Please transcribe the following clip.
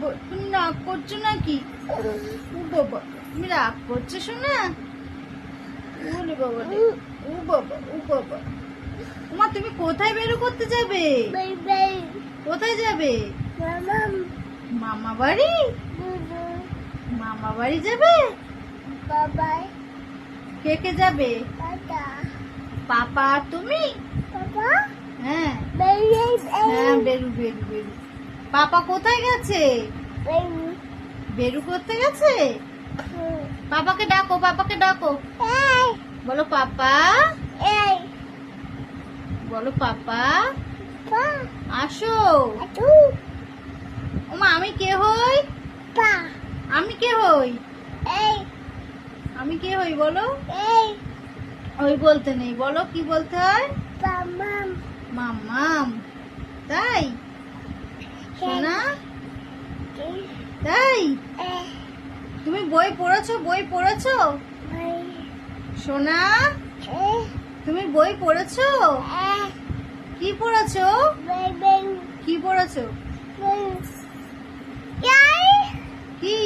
বাবা, তুমি রাগ করছো নাকি? ও বাবা, তুমি রাগ করছো শোনা? ওরে বাবা রে, ও বাবা, ও বাবা। ওমা, তুমি কোথায় বেরো করতে যাবে? কোথায় যাবে? মামা বাড়ি? মামা বাড়ি যাবে? কে কে যাবে? পাপা আর তুমি? হ্যাঁ হ্যাঁ, বেরু বেরু বেরু। পাপা কোথায় গেছে? বেরু করতে গেছে? পাপাকে ডাকো, পাপাকে ডাকো। বলো পাপা, বলো পাপা আসো। ওমা, আমি কে হই? আমি কে হই? আমি কে হই বলো? ওই বলতে নেই, বলো কি বলতে হয়? মাম্মাম। তাই সোনা? তাই তুমি বই পড়েছো? বই পড়েছো সোনা? তুমি বই পড়েছো? কি পড়েছো? কি পড়েছো? কি?